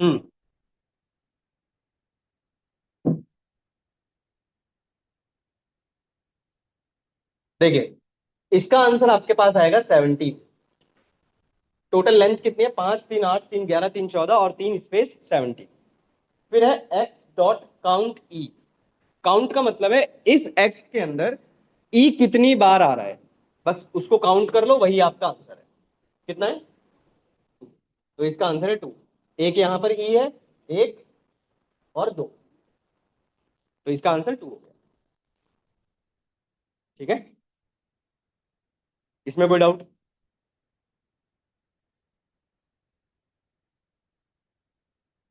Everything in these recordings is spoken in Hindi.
हम्म। देखिए, इसका आंसर आपके पास आएगा 17। टोटल लेंथ कितनी है? 5 3 8 3 11 3 14 और 3 स्पेस 17। फिर है एक्स डॉट काउंट ई। काउंट का मतलब है इस एक्स के अंदर ई कितनी बार आ रहा है, बस उसको काउंट कर लो, वही आपका आंसर है। कितना है? तो इसका आंसर है 2। एक यहां पर ई है, एक और दो, तो इसका आंसर 2 हो गया। ठीक है, इसमें कोई डाउट?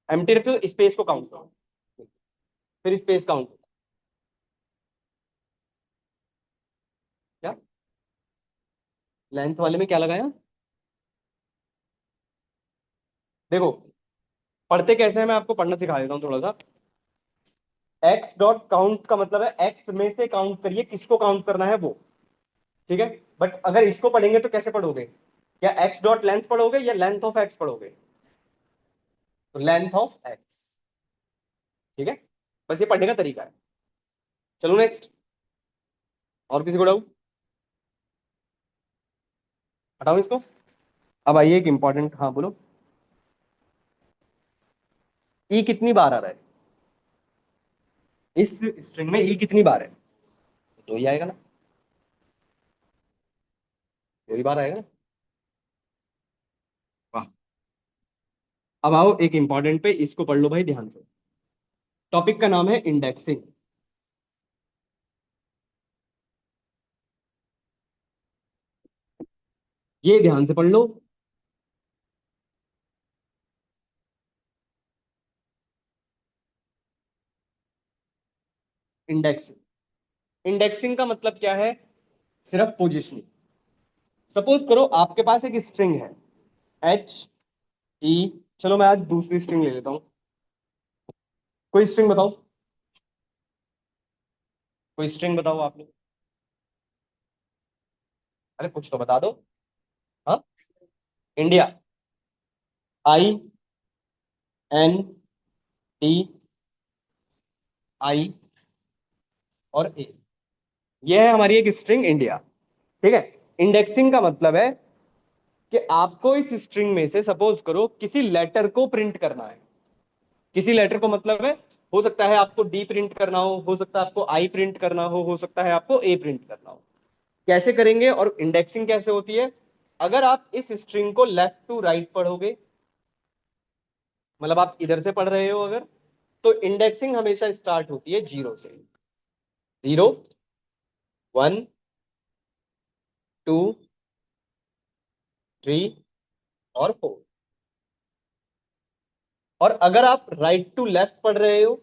एम्प्टी रखते हो, स्पेस को काउंट करो, फिर स्पेस काउंट। क्या? लेंथ वाले में क्या लगाया? देखो, पढ़ते कैसे हैं मैं आपको पढ़ना सिखा देता हूँ थोड़ा सा। एक्स डॉट काउंट का मतलब है एक्स में से काउंट करिए, किसको काउंट करना है वो। ठीक है। बट अगर इसको पढ़ेंगे तो कैसे पढ़ोगे? क्या एक्स डॉट लेंथ पढ़ोगे या लेंथ ऑफ एक्स पढ़ोगे? तो लेंथ ऑफ एक्स। ठीक है, बस ये पढ़ने का तरीका है। चलो नेक्स्ट। और किसी को डाउट? हटाओ इसको। अब आइए एक इंपॉर्टेंट, हाँ बोलो। ई कितनी बार आ रहा है इस स्ट्रिंग में? ई कितनी बार है? दो ही आएगा ना, दो ही बार आएगा ना। वाह। अब आओ एक इंपॉर्टेंट पे, इसको पढ़ लो भाई ध्यान से। टॉपिक का नाम है इंडेक्सिंग। ये ध्यान से पढ़ लो। इंडेक्सिंग। इंडेक्सिंग का मतलब क्या है? सिर्फ पोजिशनिंग। सपोज करो आपके पास एक स्ट्रिंग है, एच ई। चलो मैं आज दूसरी स्ट्रिंग ले लेता हूं। कोई स्ट्रिंग बताओ, कोई स्ट्रिंग बताओ आप लोग। अरे कुछ तो बता दो। हाँ, India. I N D I और ए। ये है हमारी एक स्ट्रिंग इंडिया। ठीक है। इंडेक्सिंग का मतलब है कि आपको इस स्ट्रिंग में से सपोज करो किसी लेटर को प्रिंट करना है। किसी लेटर को मतलब है, हो सकता है आपको डी प्रिंट करना हो सकता है आपको आई प्रिंट करना हो सकता है आपको ए प्रिंट करना हो। कैसे करेंगे और इंडेक्सिंग कैसे होती है? अगर आप इस स्ट्रिंग को लेफ्ट टू राइट पढ़ोगे, मतलब आप इधर से पढ़ रहे हो अगर, तो इंडेक्सिंग हमेशा स्टार्ट होती है जीरो से। जीरो, वन, टू, थ्री और फोर। और अगर आप राइट टू लेफ्ट पढ़ रहे हो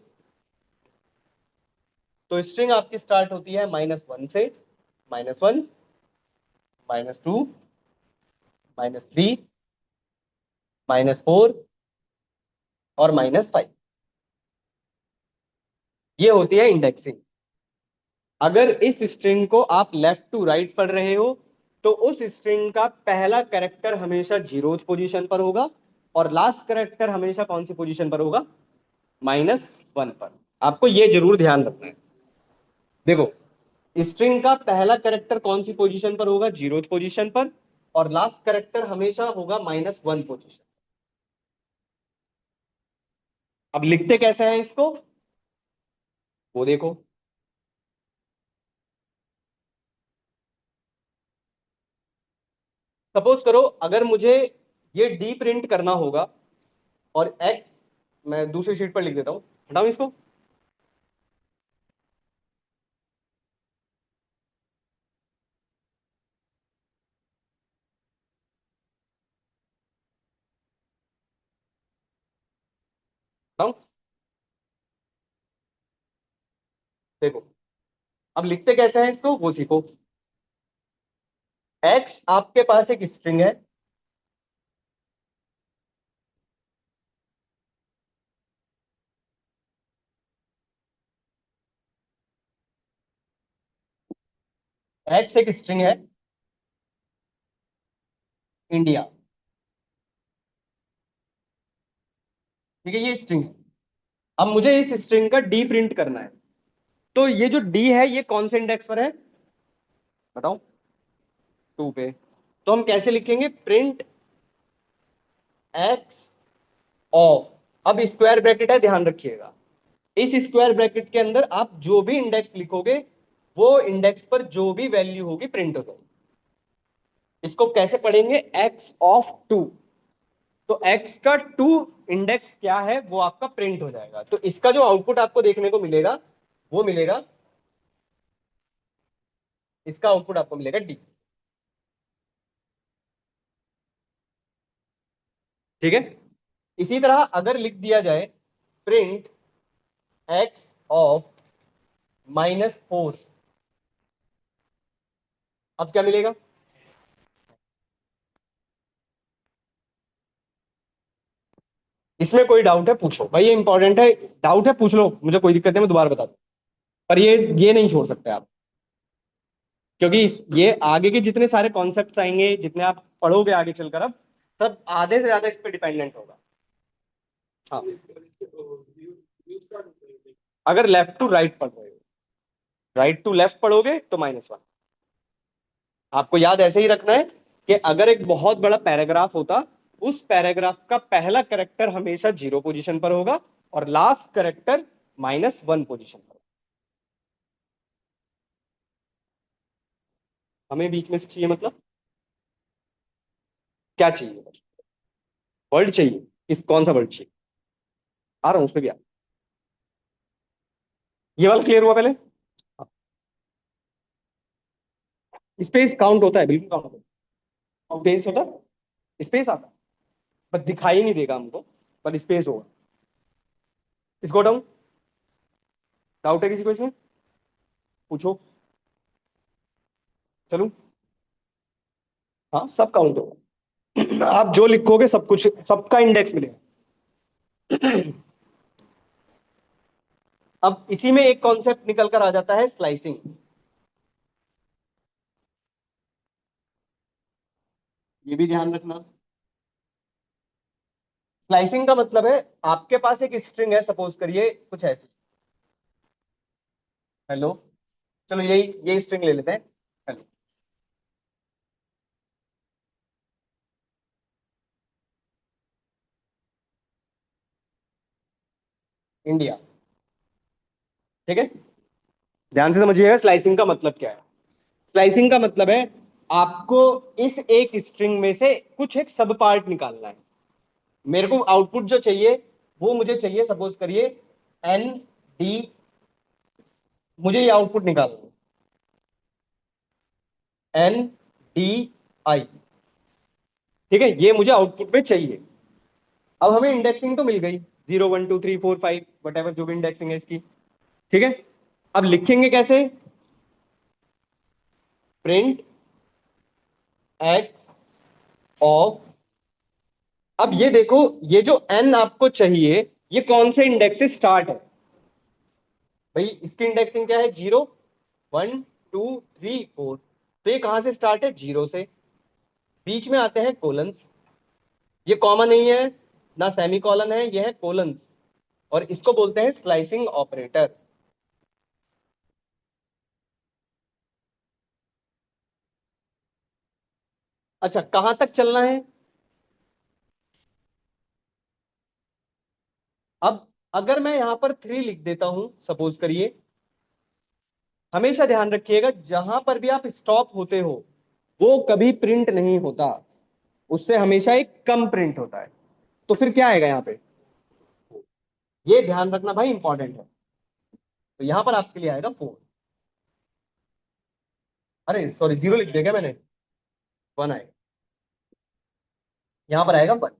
तो स्ट्रिंग आपकी स्टार्ट होती है -1 से। -1, -2, -3, -4 और -5। ये होती है इंडेक्सिंग। अगर इस स्ट्रिंग को आप लेफ्ट टू राइट पढ़ रहे हो तो उस स्ट्रिंग का पहला कैरेक्टर हमेशा जीरोथ पोजीशन पर होगा और लास्ट कैरेक्टर हमेशा कौन सी पोजीशन पर होगा? -1 पर। आपको यह जरूर ध्यान रखना है। देखो, स्ट्रिंग का पहला कैरेक्टर कौन सी पोजीशन पर होगा? जीरोथ पोजीशन पर। और लास्ट कैरेक्टर हमेशा होगा -1 पोजीशन। अब लिखते कैसे हैं इसको, वो देखो। सपोज करो अगर मुझे ये डी प्रिंट करना होगा और एक्स, मैं दूसरी शीट पर लिख देता हूं, हटाओ इसको। हटाओ। देखो, अब लिखते कैसे हैं इसको वो सीखो। एक्स आपके पास एक स्ट्रिंग है। एक्स एक स्ट्रिंग है, इंडिया। ठीक है, ये स्ट्रिंग है। अब मुझे इस स्ट्रिंग का डी प्रिंट करना है। तो ये जो डी है ये कौन से इंडेक्स पर है बताओ? 2 पे। तो हम कैसे लिखेंगे? Print x of. अब स्क्वायर ब्रैकेट है, ध्यान रखिएगा। इस स्क्वायर ब्रैकेट के अंदर आप जो भी इंडेक्स लिखोगे वो इंडेक्स पर जो भी वैल्यू होगी प्रिंट हो जाएगी। इसको कैसे पढ़ेंगे? X of 2। तो एक्स का 2 इंडेक्स क्या है वो आपका प्रिंट हो जाएगा। तो इसका जो आउटपुट आपको देखने को मिलेगा वो मिलेगा, इसका आउटपुट आपको मिलेगा डी। ठीक है। इसी तरह अगर लिख दिया जाए प्रिंट एक्स ऑफ -4, अब क्या मिलेगा? इसमें कोई डाउट है पूछो भाई, ये इंपॉर्टेंट है। डाउट है पूछ लो, मुझे कोई दिक्कत नहीं, मैं दोबारा बता दूं। पर ये नहीं छोड़ सकते आप, क्योंकि ये आगे के जितने सारे कॉन्सेप्ट्स आएंगे, जितने आप पढ़ोगे आगे चलकर, अब सब आधे से ज्यादा इस पे डिपेंडेंट होगा। हाँ, अगर लेफ्ट टू राइट पढ़ रहे हो, राइट टू लेफ्ट पढ़ोगे तो -1। आपको याद ऐसे ही रखना है कि अगर एक बहुत बड़ा पैराग्राफ होता, उस पैराग्राफ का पहला करेक्टर हमेशा 0 पोजीशन पर होगा और लास्ट करेक्टर -1 पोजीशन पर। हमें बीच में से चाहिए मतलब क्या चाहिए? वर्ड चाहिए? इस कौन सा वर्ड चाहिए? आ रहा हूं उस पर भी ये वाला क्लियर हुआ पहले? स्पेस काउंट होता है, बिल्कुल काउंट होता है। स्पेस होता है, स्पेस आता है, बस दिखाई नहीं देगा हमको, पर स्पेस होगा। इसको डाउन। डाउट है किसी को इसमें? पूछो। चलो। हाँ, सब काउंट होगा। आप जो लिखोगे सब कुछ, सबका इंडेक्स मिलेगा। अब इसी में एक कॉन्सेप्ट निकल कर आ जाता है, स्लाइसिंग। ये भी ध्यान रखना। स्लाइसिंग का मतलब है आपके पास एक स्ट्रिंग है, सपोज करिए कुछ ऐसी। हेलो। चलो यही स्ट्रिंग ले लेते हैं। Hello India. ठीक है, ध्यान से समझिएगा स्लाइसिंग का मतलब क्या है। स्लाइसिंग का मतलब है आपको इस एक स्ट्रिंग में से कुछ एक सब पार्ट निकालना है। मेरे को आउटपुट जो चाहिए वो मुझे चाहिए, सपोज करिए एन डी। मुझे ये आउटपुट निकालना है एन डी आई। ठीक है, ये मुझे आउटपुट में चाहिए। अब हमें इंडेक्सिंग तो मिल गई, 0 1 2 3 4 5, वट एवर जो भी इंडेक्सिंग है इसकी। ठीक है, अब लिखेंगे कैसे? Print x of. अब ये देखो, ये जो एन आपको चाहिए ये कौन से इंडेक्स से स्टार्ट है? भाई इसकी इंडेक्सिंग क्या है? 0 1 2 3 4। तो ये कहां से स्टार्ट है? 0 से। बीच में आते हैं कोलन्स। ये कॉमा नहीं है, ना सेमी कॉलन है, ये है कोलन्स। और इसको बोलते हैं स्लाइसिंग ऑपरेटर। अच्छा, कहां तक चलना है? अब अगर मैं यहां पर 3 लिख देता हूं, सपोज करिए, हमेशा ध्यान रखिएगा जहां पर भी आप स्टॉप होते हो वो कभी प्रिंट नहीं होता, उससे हमेशा एक कम प्रिंट होता है। तो फिर क्या आएगा यहाँ पे? ये ध्यान रखना भाई, इंपॉर्टेंट है। तो यहां पर आपके लिए आएगा 4। अरे सॉरी, 0 लिख दिया क्या मैंने? 1 आएगा। यहां पर आएगा 1।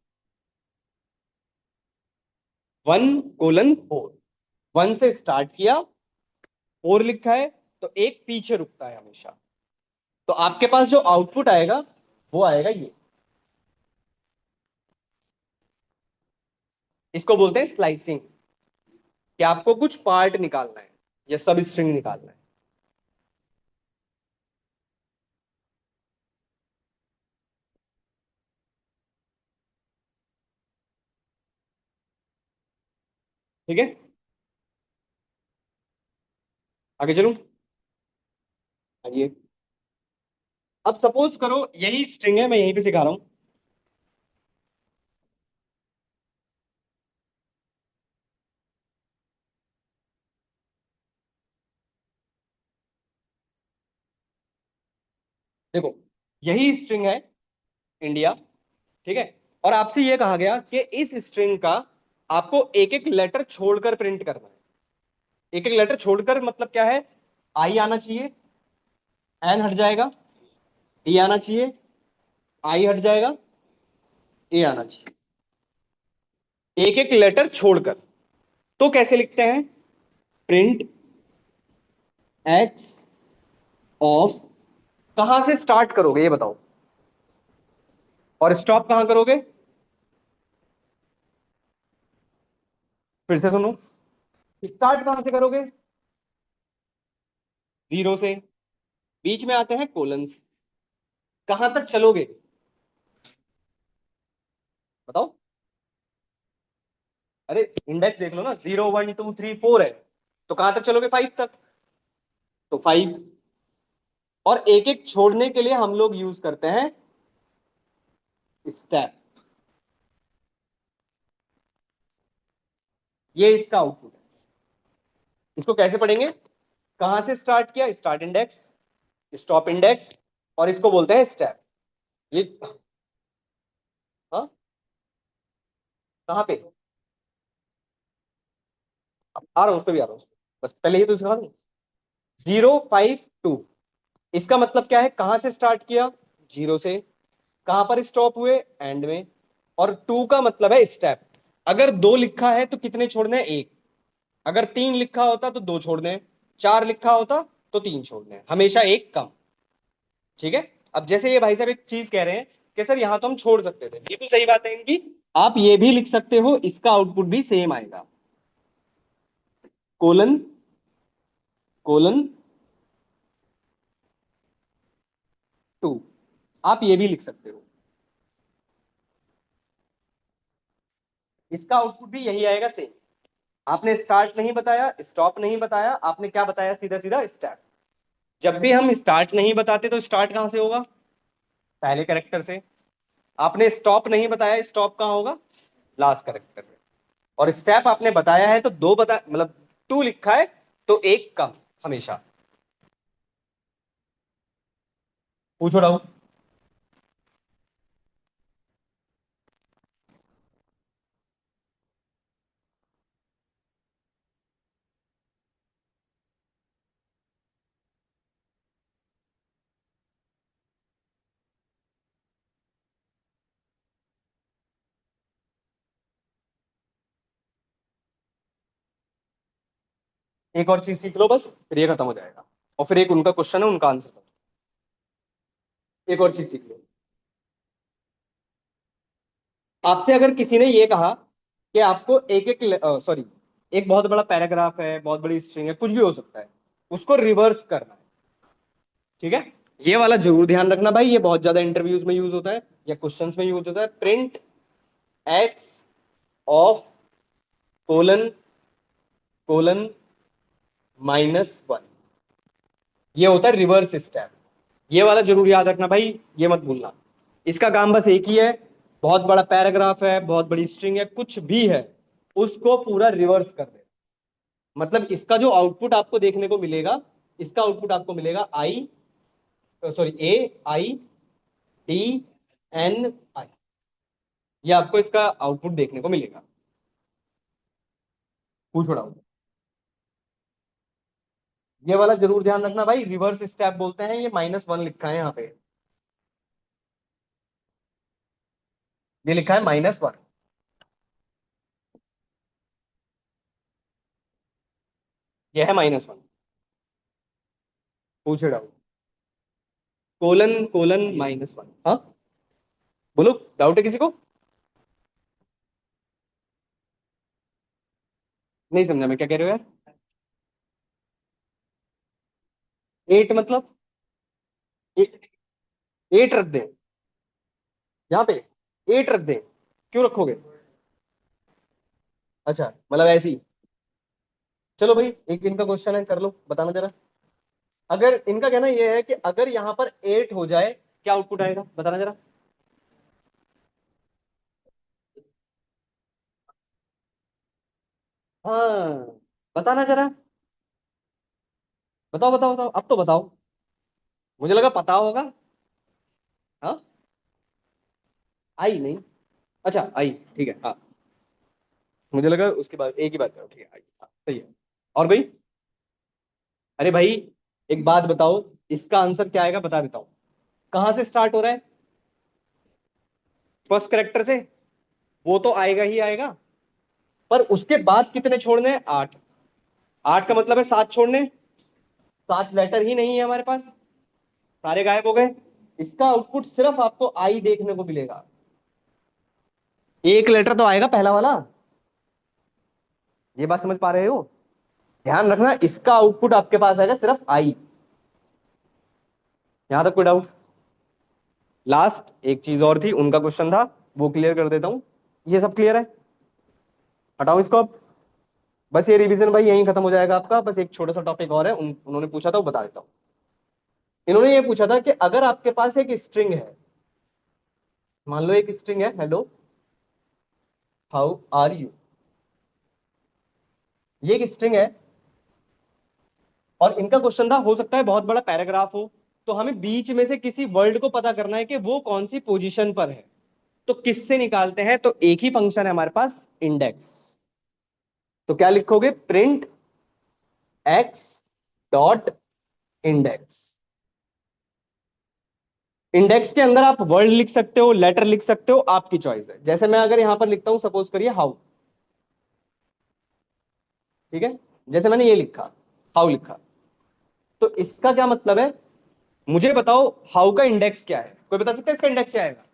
1:4। 1 से स्टार्ट किया, 4 लिखा है, तो एक पीछे रुकता है हमेशा। तो आपके पास जो आउटपुट आएगा वो आएगा ये। इसको बोलते हैं स्लाइसिंग, कि आपको कुछ पार्ट निकालना है या सब स्ट्रिंग निकालना है। ठीक है, आगे चलूं। आइए, अब सपोज करो यही स्ट्रिंग है, मैं यहीं पे सिखा रहा हूं। देखो, यही स्ट्रिंग है इंडिया, ठीक है। और आपसे ये कहा गया कि इस स्ट्रिंग का आपको एक एक लेटर छोड़कर प्रिंट करना है। एक एक लेटर छोड़कर मतलब क्या है? आई आना चाहिए, एन हट जाएगा, डी आना चाहिए, आई हट जाएगा, ए आना चाहिए, एक एक लेटर छोड़कर। तो कैसे लिखते हैं? प्रिंट एक्स ऑफ, कहां से स्टार्ट करोगे ये बताओ, और स्टॉप कहां करोगे? फिर से सुनो, स्टार्ट कहां से करोगे? जीरो से। बीच में आते हैं कोलन्स, कहां तक चलोगे बताओ? अरे इंडेक्स देख लो ना, 0 1 2 3 4 है, तो कहां तक चलोगे? 5 तक, तो 5। और एक एक छोड़ने के लिए हम लोग यूज करते हैं स्टेप। ये इसका आउटपुट है। इसको कैसे पढ़ेंगे? कहां से स्टार्ट किया? स्टार्ट इंडेक्स, स्टॉप इंडेक्स, और इसको बोलते हैं स्टेप। ये, हाँ, कहां पे? आ रहा हूं, उस पर भी आ रहा हूँ, बस पहले ये तो सिखा दूं। 0 5 2, इसका मतलब क्या है? कहां से स्टार्ट किया? जीरो से। कहां पर स्टॉप हुए? एंड में। और टू का मतलब है स्टेप। अगर दो लिखा है तो कितने छोड़ने हैं? एक। अगर तीन लिखा होता तो दो छोड़ने हैं, चार लिखा होता तो तीन छोड़ने हैं, हमेशा एक कम। ठीक है। अब जैसे ये भाई साहब एक चीज कह रहे हैं कि सर यहां तो हम छोड़ सकते थे, बिल्कुल सही बात है इनकी। आप ये भी लिख सकते हो, इसका आउटपुट भी सेम आएगा, कोलन कोलन 2। आप ये भी लिख सकते हो, इसका आउटपुट भी यही आएगा सेम। आपने स्टार्ट नहीं बताया, स्टॉप नहीं बताया, आपने क्या बताया? सीधा सीधा स्टार्ट। जब भी हम स्टार्ट नहीं बताते तो स्टार्ट कहां से होगा? पहले कैरेक्टर से। आपने स्टॉप नहीं बताया, स्टॉप कहां होगा? लास्ट कैरेक्टर में। और स्टेप आपने बताया है तो दो बता, मतलब टू लिखा है तो एक कम, हमेशा। पूछो डाउट। एक और चीज सीख लो बस, फिर ये खत्म हो जाएगा। और फिर एक उनका क्वेश्चन है, उनका आंसर। एक और चीज सीख लो। आपसे अगर किसी ने ये कहा कि आपको एक एक, सॉरी, एक बहुत बड़ा पैराग्राफ है, बहुत बड़ी स्ट्रिंग है, कुछ भी हो सकता है, उसको रिवर्स करना है। ठीक है। ये वाला जरूर ध्यान रखना भाई, ये बहुत ज्यादा इंटरव्यूज में यूज होता है या क्वेश्चंस में यूज होता है। Print x of colon colon -1, ये होता है रिवर्स स्टेप। ये वाला जरूर याद रखना भाई, ये मत भूलना। इसका काम बस एक ही है, बहुत बड़ा पैराग्राफ है, बहुत बड़ी स्ट्रिंग है, कुछ भी है, उसको पूरा रिवर्स कर दे। मतलब इसका जो आउटपुट आपको देखने को मिलेगा, इसका आउटपुट आपको मिलेगा I, sorry, A I D N I, ये आपको इसका आउटपुट देखने को मिलेगा। पूछो डाउट। ये वाला जरूर ध्यान रखना भाई, रिवर्स स्टेप बोलते हैं, ये -1 लिखा है यहाँ पे, ये लिखा है -1। ये है -1। पूछे डाउट। कोलन -1, हाँ, बोलो, डाउट है किसी को? नहीं समझा मैं क्या कह रहे हो यार। 8 मतलब? 8 रख दें यहाँ पे? 8 रख दें? क्यों रखोगे? अच्छा, मतलब ऐसी। चलो भाई, एक इनका क्वेश्चन है, कर लो, बताना जरा। अगर इनका कहना यह है कि अगर यहां पर 8 हो जाए, क्या आउटपुट आएगा, बताना जरा। हाँ, बताना जरा। बताओ बताओ बताओ, अब तो बताओ। मुझे लगा पता होगा। हाँ, आई नहीं। अच्छा, आई, ठीक है, हाँ। मुझे लगा उसके बाद एक ही बात करो, ठीक है, आई, हाँ, सही है। और भाई, अरे भाई, एक बात बताओ, इसका आंसर क्या आएगा, बता देता हूं। कहां से स्टार्ट हो रहा है? फर्स्ट करेक्टर से। वो तो आएगा ही आएगा। पर उसके बाद कितने छोड़ने हैं? 8। 8 का मतलब है 7 छोड़ने। 7 लेटर ही नहीं है हमारे पास, सारे गायब हो गए। इसका आउटपुट सिर्फ आपको आई देखने को मिलेगा। एक लेटर तो आएगा पहला वाला। ये बात समझ पा रहे हो? ध्यान रखना, इसका आउटपुट आपके पास आएगा सिर्फ आई। यहां तक कोई डाउट? लास्ट एक चीज और थी, उनका क्वेश्चन था, वो क्लियर कर देता हूं। ये सब क्लियर है? हटाओ इसको अब। बस ये रिवीजन भाई यहीं खत्म हो जाएगा आपका। बस एक छोटा सा टॉपिक और है, उन्होंने पूछा था, वो बता देता हूं। इन्होंने ये पूछा था कि अगर आपके पास एक स्ट्रिंग है, मान लो एक स्ट्रिंग है, हेलो हाउ आर यू। ये एक स्ट्रिंग है, और इनका क्वेश्चन था, हो सकता है बहुत बड़ा पैराग्राफ हो, तो हमें बीच में से किसी वर्ड को पता करना है कि वो कौन सी पोजीशन पर है। तो किससे निकालते हैं? तो एक ही फंक्शन है हमारे पास, इंडेक्स। तो क्या लिखोगे? Print x dot index. Index के अंदर आप वर्ड लिख सकते हो, लेटर लिख सकते हो, आपकी चॉइस है। जैसे मैं अगर यहां पर लिखता हूं, सपोज करिए हाउ, ठीक है, जैसे मैंने ये लिखा, हाउ लिखा, तो इसका क्या मतलब है? मुझे बताओ, हाउ का इंडेक्स क्या है? कोई बता सकता है इसका इंडेक्स क्या आएगा?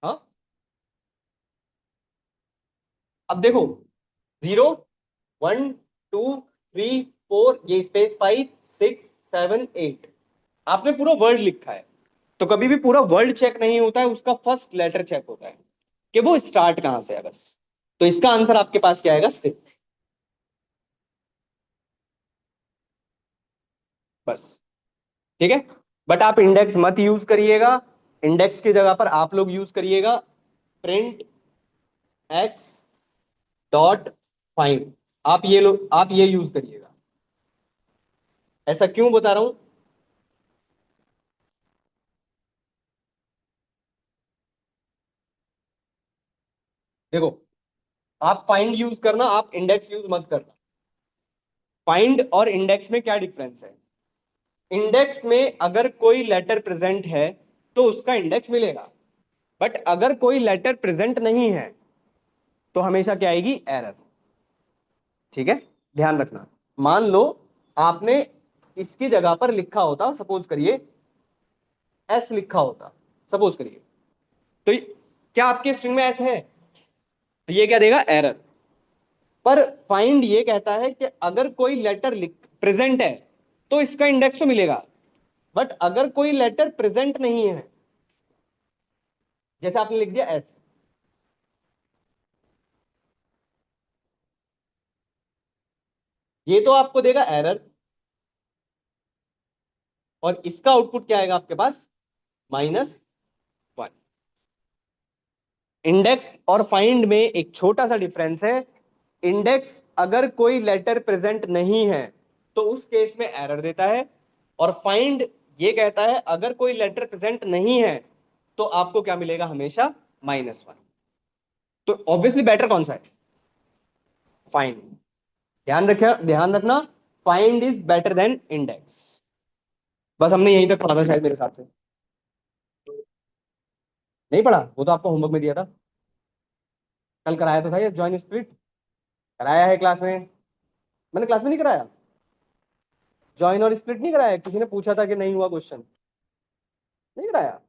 हाँ, अब देखो, 0 1 2 3 4, ये स्पेस 5 6 7 8, आपने पूरा वर्ड लिखा है। तो कभी भी पूरा वर्ड चेक नहीं होता है, उसका फर्स्ट लेटर चेक होता है कि वो स्टार्ट कहां से है, बस। तो इसका आंसर आपके पास क्या आएगा? 6। बस, ठीक है। बट आप इंडेक्स मत यूज करिएगा। इंडेक्स की जगह पर आप लोग यूज करिएगा प्रिंट एक्स डॉट फाइंड। आप ये यूज करिएगा। ऐसा क्यों बता रहा हूं? देखो, आप फाइंड यूज करना, आप इंडेक्स यूज मत करना। फाइंड और इंडेक्स में क्या डिफरेंस है? इंडेक्स में अगर कोई लेटर प्रेजेंट है तो उसका इंडेक्स मिलेगा। बट अगर कोई लेटर प्रेजेंट नहीं है तो हमेशा क्या आएगी? एरर। ठीक है, ध्यान रखना। मान लो आपने इसकी जगह पर लिखा होता, सपोज करिए एस लिखा होता, सपोज करिए, तो क्या आपके स्ट्रिंग में एस है? तो ये क्या देगा? एरर। पर फाइंड ये कहता है कि अगर कोई लेटर लिख प्रेजेंट है तो इसका इंडेक्स तो मिलेगा। बट अगर कोई लेटर प्रेजेंट नहीं है, जैसे आपने लिख दिया एस, ये तो आपको देगा एरर, और इसका आउटपुट क्या आएगा आपके पास? -1। इंडेक्स और फाइंड में एक छोटा सा डिफरेंस है। इंडेक्स अगर कोई लेटर प्रेजेंट नहीं है तो उस केस में एरर देता है, और फाइंड ये कहता है अगर कोई लेटर प्रेजेंट नहीं है तो आपको क्या मिलेगा? हमेशा -1। तो ऑब्वियसली बेटर कौन सा है? फाइंड। ध्यान रखना, find is better than index. बस हमने यहीं तक पढ़ा था शायद, मेरे हिसाब से। नहीं पढ़ा? वो तो आपको होमवर्क में दिया था। कल कराया तो था ये जॉइन स्प्लिट। कराया है क्लास में? मैंने क्लास में नहीं कराया। जॉइन और स्प्लिट नहीं कराया? किसी ने पूछा था कि नहीं हुआ क्वेश्चन? नहीं कराया?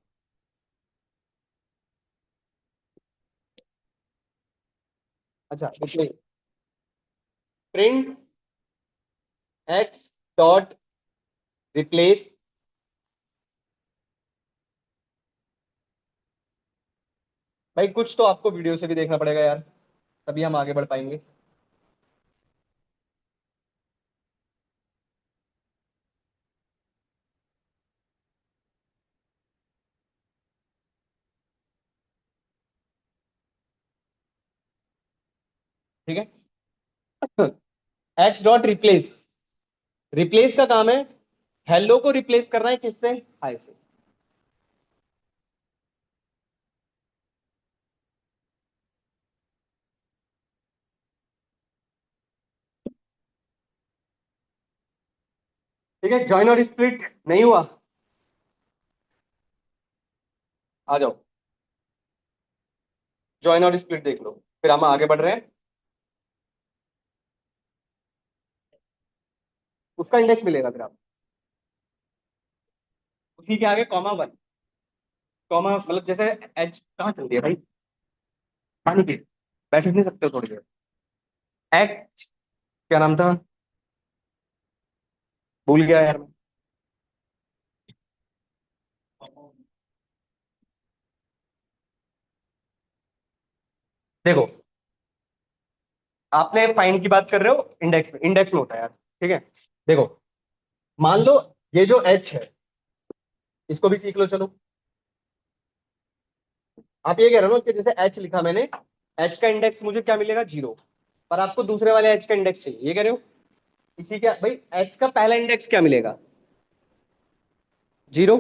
अच्छा, देखिए, प्रिंट एक्स डॉट रिप्लेस। भाई कुछ तो आपको वीडियो से भी देखना पड़ेगा यार, तभी हम आगे बढ़ पाएंगे। ठीक है। एच डॉट रिप्लेस, रिप्लेस का काम है हेलो को रिप्लेस करना है किससे, हाय से। ठीक है, ज्वाइन और स्प्लिट नहीं हुआ, आ जाओ ज्वाइन और स्प्लिट देख लो, फिर हम आगे बढ़ रहे हैं। उसका इंडेक्स मिलेगा फिर आप, उसी के आगे कॉमा वन, कॉमा मतलब जैसे एच कहाँ चल रही है भाई, पानी पी, बैठ नहीं सकते हो थोड़ी देर। एच, क्या नाम था, भूल गया यार मैं। देखो, आपने फाइंड की बात कर रहे हो, इंडेक्स में, इंडेक्स में होता है यार। ठीक है, देखो, मान लो ये जो एच है, इसको भी सीख लो चलो। आप ये कह रहे हो ना कि जैसे एच लिखा मैंने, एच का इंडेक्स मुझे क्या मिलेगा, जीरो, पर आपको दूसरे वाले एच का इंडेक्स चाहिए, ये कह रहे हो। इसी का भाई, एच का पहला इंडेक्स क्या मिलेगा, जीरो,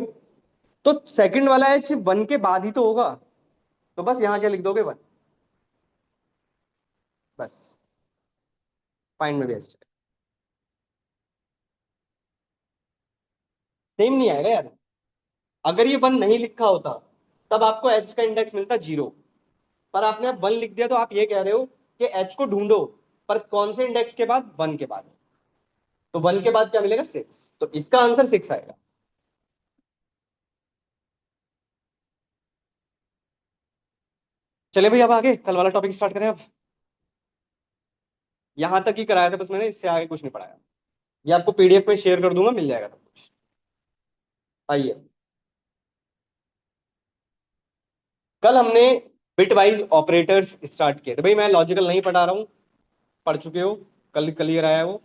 तो सेकंड वाला एच वन के बाद ही तो होगा, तो बस यहां क्या लिख दोगे, वन, बस, फाइंड में बेस्ट। सेम नहीं आएगा यार, अगर ये वन नहीं लिखा होता तब आपको एच का इंडेक्स मिलता जीरो, पर आपने अब वन लिख दिया, तो आप ये कह रहे हो कि एच को ढूंढो, पर कौन से इंडेक्स के बाद, वन के बाद, तो वन के बाद क्या मिलेगा, सिक्स, तो इसका आंसर सिक्स आएगा। चले भाई, अब आगे कल वाला टॉपिक स्टार्ट करें अब। यहां तक ही कराया था बस मैंने, इससे आगे कुछ नहीं पढ़ाया। ये आपको पीडीएफ में शेयर कर दूंगा, मिल जाएगा सब कुछ। आइए, कल हमने बिट वाइज ऑपरेटर्स स्टार्ट किए थे। भाई मैं लॉजिकल नहीं पढ़ा रहा हूँ, पढ़ चुके हो, कल क्लियर आया है वो।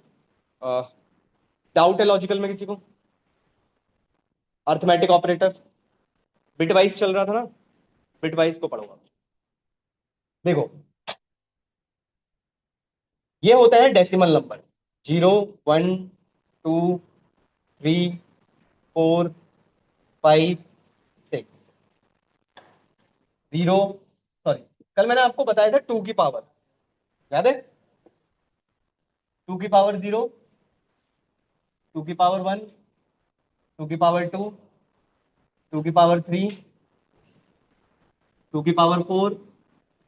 डाउट है लॉजिकल में किसी को, अर्थमेटिक ऑपरेटर बिट वाइज चल रहा था ना, बिट वाइज को पढ़ूंगा। देखो, ये होता है decimal number, zero, one, two, three, four, five, six, zero, sorry, कल मैंने आपको बताया था टू की पावर, याद है, टू की पावर जीरो, टू की पावर वन, टू की पावर टू, टू की पावर थ्री, टू की पावर फोर,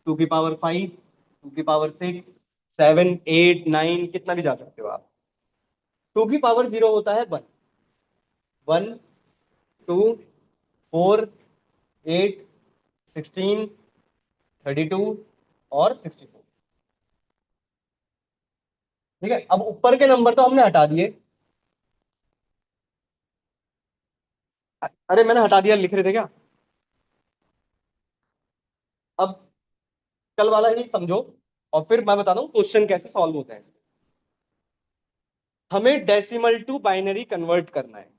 टू की पावर फाइव, टू की power six, seven, eight, nine, कितना भी जा सकते हो आप। टू की पावर जीरो होता है one, one, two, four, eight, sixteen, 32 और 64। ठीक है, अब ऊपर के नंबर तो हमने हटा दिए। अरे मैंने हटा दिया, लिख रहे थे क्या। अब कल वाला ही समझो, और फिर मैं बताता हूँ क्वेश्चन कैसे सॉल्व होते हैं। हमें डेसिमल टू बाइनरी कन्वर्ट करना है,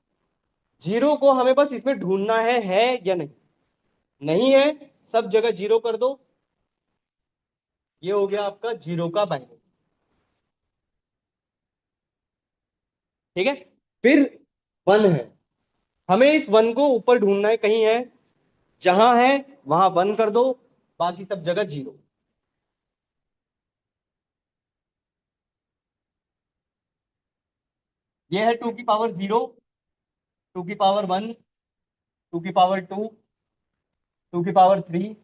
जीरो को हमें बस इसमें ढूंढना है या नहीं, नहीं है, सब जगह जीरो कर दो, ये हो गया आपका जीरो का बाइनरी। ठीक है, फिर वन है, हमें इस वन को ऊपर ढूंढना है, कहीं है, जहां है वहां वन कर दो, बाकी सब जगह जीरो। ये है टू की पावर जीरो, टू की पावर वन, टू की पावर टू, टू की पावर थ्री,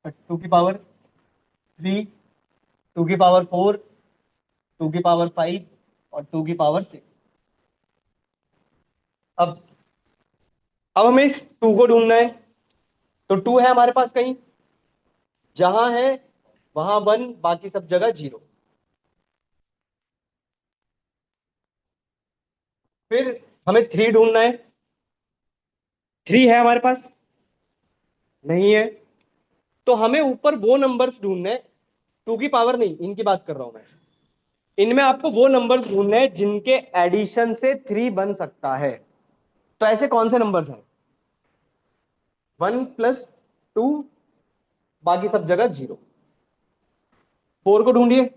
टू की पावर थ्री, टू की पावर फोर, टू की पावर फाइव और टू की पावर सिक्स। अब अब हमें इस टू को ढूंढना है, तो टू है हमारे पास कहीं, जहां है वहां वन, बाकी सब जगह जीरो। फिर हमें थ्री ढूंढना है, थ्री है हमारे पास, नहीं है, तो हमें ऊपर वो नंबर्स ढूंढने हैं, टू की पावर नहीं, इनकी बात कर रहा हूं मैं, इनमें आपको वो नंबर्स ढूंढने हैं जिनके एडिशन से थ्री बन सकता है। तो ऐसे कौन से नंबर्स हैं, वन प्लस टू, बाकी सब जगह जीरो। फोर को ढूंढिए,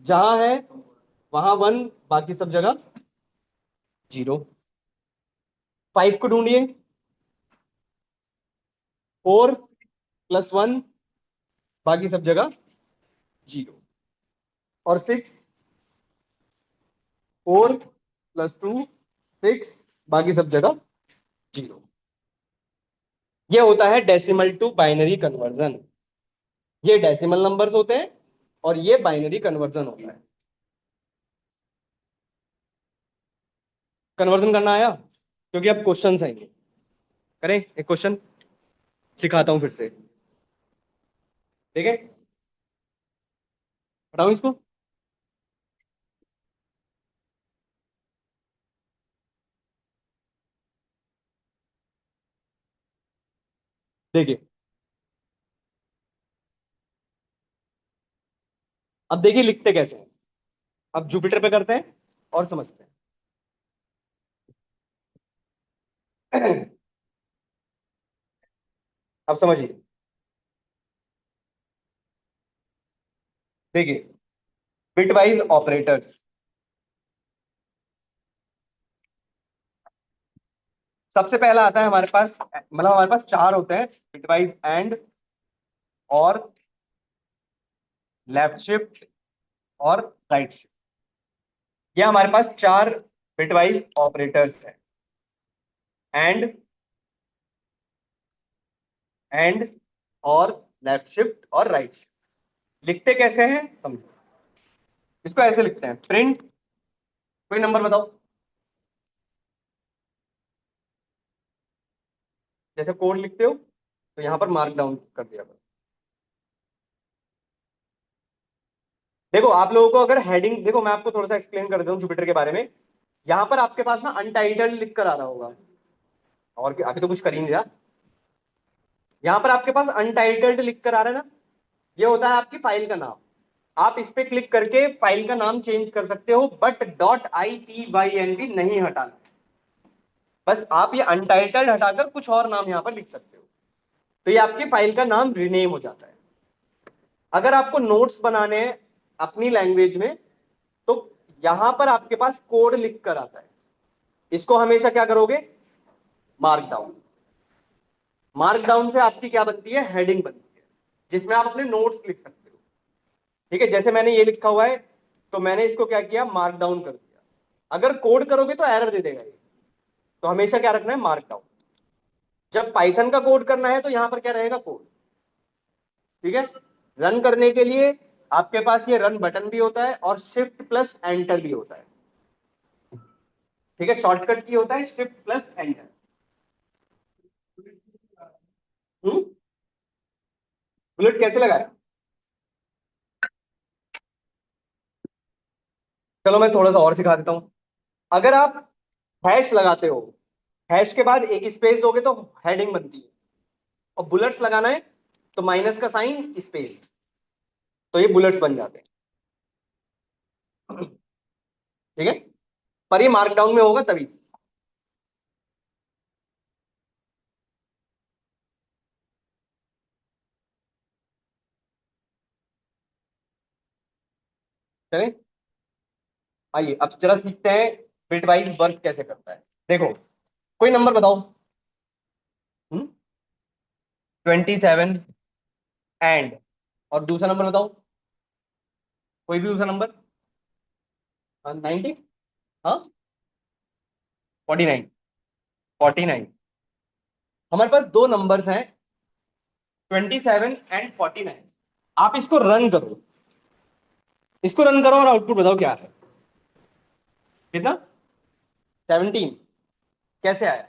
जहां है वहां वन, बाकी सब जगह जीरो। फाइव को ढूंढिए, फोर प्लस वन, बाकी सब जगह जीरो। और six, four plus two, six, बाकी सब जगह जीरो। ये होता है डेसिमल टू बाइनरी कन्वर्जन। ये डेसिमल नंबर्स होते हैं और ये बाइनरी कन्वर्जन होता है। कन्वर्जन करना आया? क्योंकि अब क्वेश्चंस आएंगे। करें एक क्वेश्चन, सिखाता हूं फिर से। ठीक है, हटाऊं इसको। देखिए, अब देखिए लिखते कैसे हैं। अब जुपिटर पे करते हैं और समझते हैं। अब समझिए, देखिए, बिटवाइज ऑपरेटर्स। सबसे पहला आता है हमारे पास, मतलब हमारे पास चार होते हैं, बिटवाइज एंड, और लेफ्ट शिफ्ट, और राइट शिफ्ट। ये हमारे पास चार बिटवाइज ऑपरेटर्स हैं। एंड, एंड, और लेफ्ट शिफ्ट और राइट शिफ्ट। लिखते कैसे हैं समझो। इसको ऐसे लिखते हैं, प्रिंट, कोई नंबर बताओ। जैसे कोड लिखते हो तो यहां पर मार्क डाउन कर दिया करो। देखो आप लोगों को अगर हेडिंग, देखो मैं आपको थोड़ा सा एक्सप्लेन कर देता हूँ जुपिटर के बारे में। यहां पर आपके पास ना अनटाइटल्ड लिख कर आ रहा होगा, और अभी तो कुछ कर ही नहीं रहा। यहां पर आपके पास अनटाइटल्ड लिख कर आ रहा है ना, ये होता है आपकी फाइल का नाम। आप इस पे क्लिक करके फाइल का नाम चेंज कर सकते हो, बट डॉट ITYNG नहीं हटाना। बस आप ये अनटाइटल्ड हटाकर कुछ और नाम यहां पर लिख सकते हो, तो ये आपकी फाइल का नाम रिनेम हो जाता है। अगर आपको नोट्स बनाने हैं अपनी लैंग्वेज में, तो यहां पर आपके पास कोड लिख कर आता है। इसको हमेशा क्या करोगे, मार्क डाउन। मार्क डाउन से आपकी क्या बनती है, हेडिंग बनती है, जिसमें आप अपने नोट्स लिख सकते हो। ठीक है, जैसे मैंने ये लिखा हुआ है, तो मैंने इसको क्या किया, मार्क डाउन कर दिया। अगर कोड करोगे तो एरर दे देगा ये, तो हमेशा क्या रखना है, मार्क डाउन। जब पाइथन का कोड करना है तो यहां पर क्या रहेगा, कोड। ठीक है, रन करने के लिए आपके पास ये रन बटन भी होता है और शिफ्ट प्लस एंटर भी होता है। ठीक है, शॉर्टकट की होता है शिफ्ट प्लस एंटर। बुलेट कैसे लगाया? चलो मैं थोड़ा सा और सिखा देता हूं। अगर आप हैश लगाते हो, हैश के बाद एक स्पेस दोगे तो हेडिंग बनती है, और बुलेट्स लगाना है तो माइनस का साइन स्पेस, तो ये बुलेट्स बन जाते हैं। ठीक है, पर ये मार्कडाउन में होगा तभी। चलें, आइए अब जरा सीखते हैं बिटवाइज वर्क कैसे करता है। देखो, कोई नंबर बताओ। 27 एंड, और दूसरा नंबर बताओ, कोई भी दूसरा नंबर। 90, हाँ, 49, 49। हमारे पास दो नंबर्स हैं, 27 एंड 49। आप इसको रन करो, इसको रन करो और आउटपुट बताओ क्या है। कितना? 17। कैसे आया?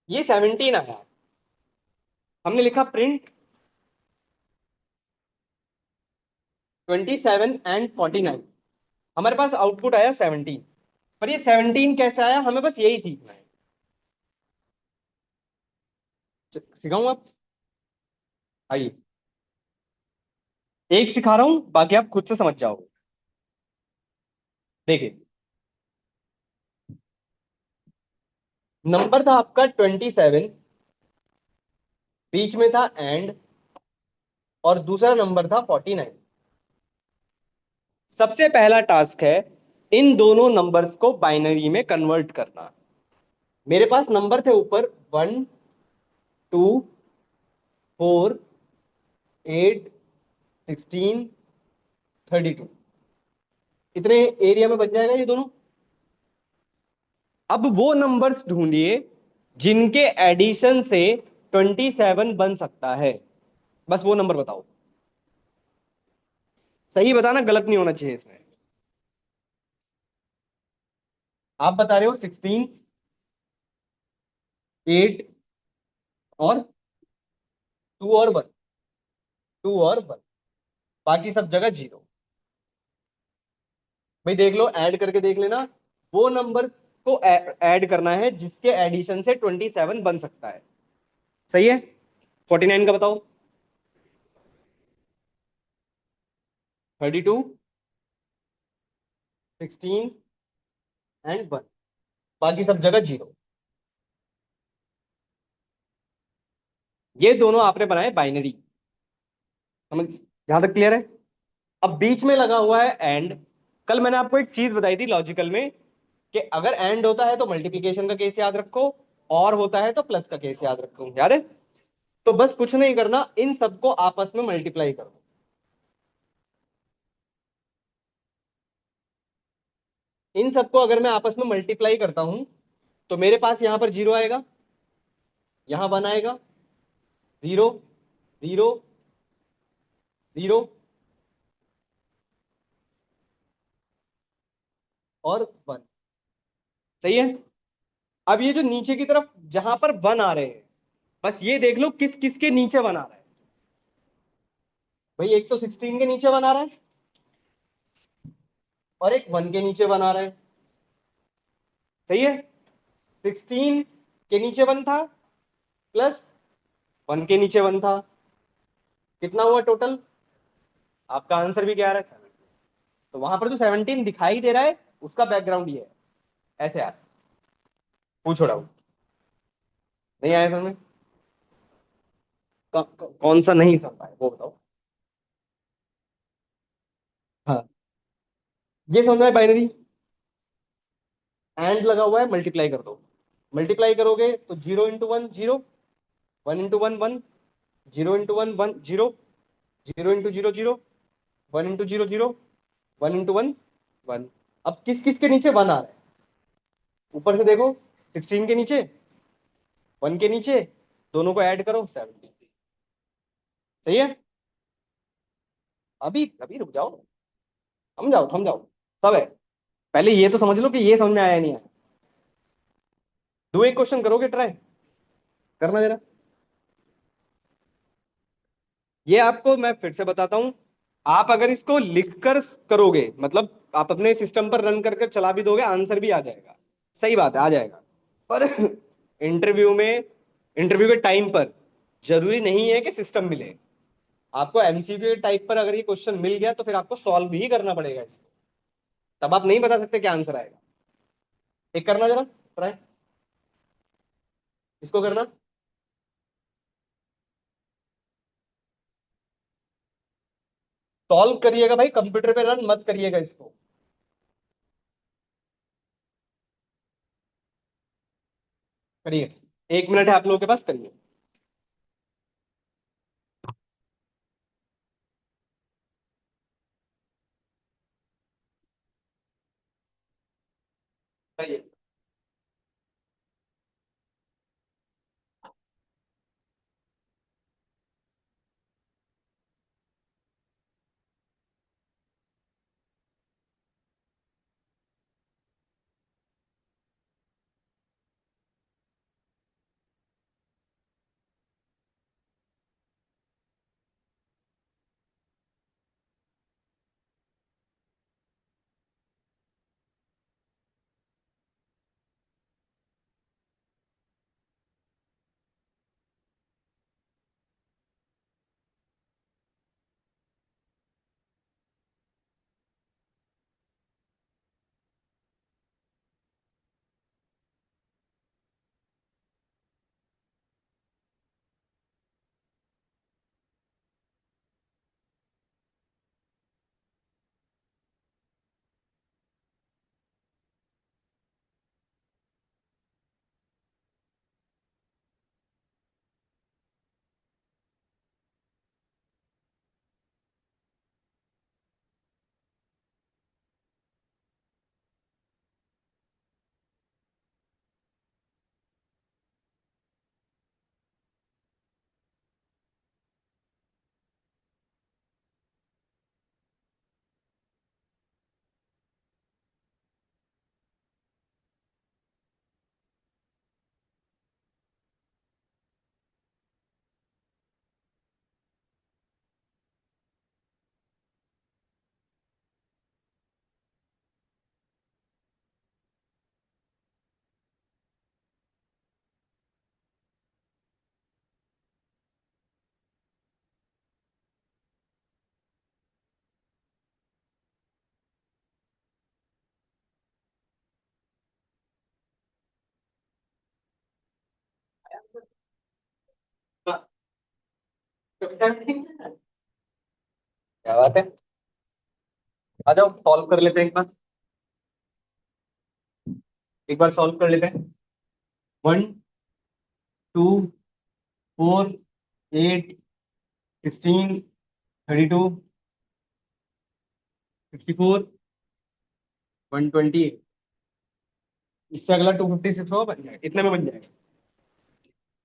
ये 17 आया। हमने लिखा प्रिंट 27 एंड 49, हमारे पास आउटपुट आया 17। पर ये 17 कैसे आया, हमें बस यही सीखना है। सिखाऊं आप? आइए, एक सिखा रहा हूं, बाकी आप खुद से समझ जाओगे। देखिए, नंबर था आपका 27, बीच में था एंड, और दूसरा नंबर था 49। सबसे पहला टास्क है इन दोनों नंबर्स को बाइनरी में कन्वर्ट करना। मेरे पास नंबर थे ऊपर 1, 2, 4, 8, 16, 32। इतने एरिया में बन जाएगा ये दोनों। अब वो नंबर्स ढूंढिए जिनके एडिशन से 27 बन सकता है। बस वो नंबर बताओ। सही बताना, गलत नहीं होना चाहिए इसमें। आप बता रहे हो 16, 8 और 2 और 1। 2 और 1, बाकी सब जगह जीरो। भाई देख लो, ऐड करके देख लेना। वो नंबर को ऐड करना है जिसके एडिशन से 27 बन सकता है। सही है। 49 का बताओ। 32, 16 एंड 1, बाकी सब जगह जीरो। ये दोनों आपने बनाए बाइनरी। समझ, जहां तक क्लियर है। अब बीच में लगा हुआ है एंड। कल मैंने आपको एक चीज बताई थी लॉजिकल में, कि अगर एंड होता है तो मल्टीप्लिकेशन का केस याद रखो, और होता है तो प्लस का केस याद रखो। याद है? तो बस कुछ नहीं करना, इन सबको आपस में मल्टीप्लाई करो। इन सबको अगर मैं आपस में मल्टीप्लाई करता हूं तो मेरे पास यहां पर जीरो आएगा, यहां 1 आएगा। जीरो, जीरो, जीरो और 1। सही है। अब ये जो नीचे की तरफ जहां पर 1 आ रहे हैं, बस ये देख लो किस किस के नीचे 1 आ रहा है। भाई एक तो 16 के नीचे 1 आ रहा है, और एक 1 के नीचे 1 आ रहा है। सही है। 16 के नीचे 1 था, प्लस 1 के नीचे 1 था। कितना हुआ टोटल? आपका आंसर भी क्या आ रहा है? 17। तो वहां पर जो 17 दिखाई दे रहा है, उसका बैकग्राउंड ये है। ऐसे यार, पूछो डाउट। नहीं आया समझ में? कौन सा नहीं समझ पाए वो बताओ। हाँ, ये समझ में आया बाइनरी। एंड लगा हुआ है, मल्टीप्लाई कर दो। मल्टीप्लाई करोगे तो 0 into 1 zero, 1 into 1 1, 0 into 1 1, zero, 0 into 0 0, 1 into 0 0, 1 into 1 1। अब किस किस के नीचे 1 आ रहा है? ऊपर से देखो, 16 के नीचे, 1 के नीचे, दोनों को ऐड करो 17। सही है। अभी अभी रुक जाओ, थम जाओ थम जाओ। सब है। पहले ये तो समझ लो कि ये समझ में आया नहीं है। दो एक क्वेश्चन करोगे ट्राई, करना जरा। ये आपको मैं फिर से बताता हूं। आप अगर इसको लिखकर करोगे, मतलब आप अपने सिस्टम पर रन करके चला भी दोगे, आंसर भी आ जाएगा। सही बात है, आ जाएगा। पर इंटरव्यू में, इंटरव्यू के टाइम पर जरूरी नहीं है कि सिस्टम मिले। आपको एमसीक्यू के टाइप पर अगर ये क्वेश्चन मिल गया तो फिर आपको सॉल्व ही करना पड़ेगा इसको। तब आप नहीं बता सकते क्या आंसर आएगा। एक करना जरा ट्राई, इसको करना। सॉल्व करिएगा भाई, कंप्यूटर पे रन मत करिएगा इसको। करिए, 1 मिनट है आप लोगों के पास, करिए। करिए। क्या बात है। आ जाओ सॉल्व कर लेते हैं एक बार सॉल्व कर लेते हैं। 1 2 4 8 16 32 64 128। इससे अगला 256 होगा, बन जाएगा इतने में, बन जाएगा।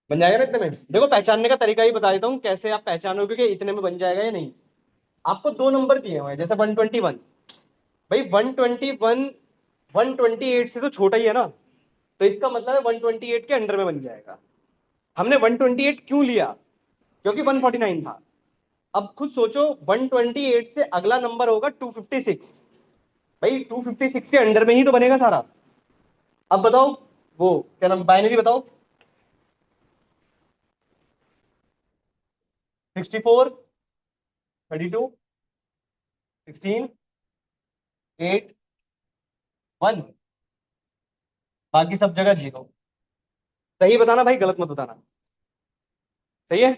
बन जाएगा ना इतने में। देखो पहचानने का तरीका ही बता देता हूँ कैसे आप पहचानोगे कि इतने में बन जाएगा या नहीं। आपको दो नंबर दिए हुए हैं, जैसे 121। भाई 121 128 से तो छोटा ही है ना, तो इसका मतलब है 128 के अंडर में बन जाएगा। हमने 128 क्यों लिया? क्योंकि 149 था। अब खुद सोचो, 128 से अगला नंबर होगा 256। भाई 256 के अंडर में ही तो बनेगा सारा। अब बताओ, वो क्या नाम, बाइनरी बताओ। 64 32 16 8 1। बाकी सब जगह जीरो। सही बताना भाई, गलत मत बताना। सही है।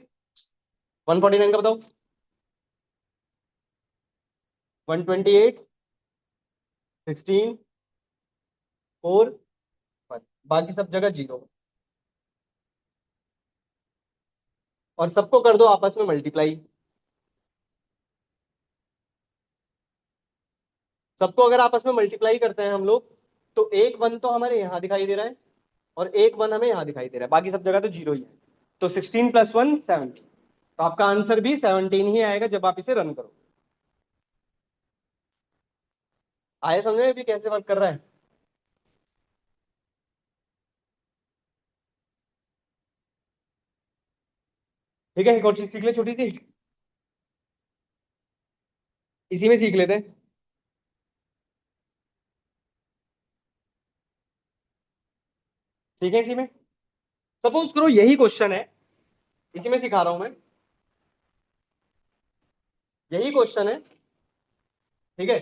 149 का बताओ। 128 16 4 1। बाकी सब जगह जीरो। और सबको कर दो आपस में मल्टीप्लाई। सबको अगर आपस में मल्टीप्लाई करते हैं हम लोग, तो एक वन तो हमारे यहाँ दिखाई दे रहा है, और एक वन हमें यहाँ दिखाई दे रहा है, बाकी सब जगह तो जीरो ही है। तो 16 + 1 17। तो आपका आंसर भी 17 ही आएगा जब आप इसे रन करो। आए समझ में भी कैसे वर्क कर रहा है? ठीक है, एक और चीज सीख ले छोटी सी, इसी में सीख लेते हैं। सीखे इसी में। सपोज करो यही क्वेश्चन है, इसी में सिखा रहा हूं मैं। यही क्वेश्चन है, ठीक है।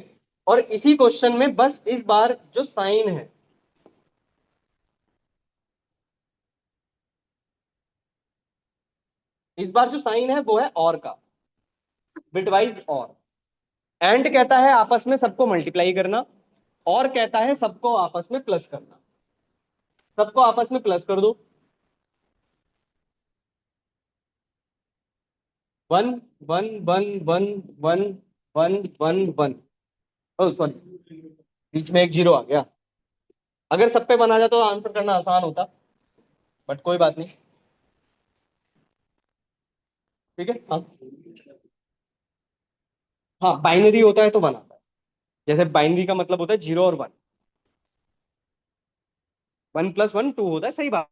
और इसी क्वेश्चन में बस इस बार जो साइन है, इस बार जो साइन है वो है और का, बिटवाइज और। एंड कहता है आपस में सबको मल्टीप्लाई करना, और कहता है सबको आपस में प्लस करना। सबको आपस में प्लस कर दो। 1 1 1 1 1 1 1। ओ सॉरी, बीच में एक जीरो आ गया। अगर सब पे 1 आ जाता तो आंसर करना आसान होता, बट कोई बात नहीं। ठीक है, हाँ। हाँ बाइनरी होता है तो 1 आता है। जैसे बाइनरी का मतलब होता है 0 और 1। 1 + 1 2 होता है, सही बात।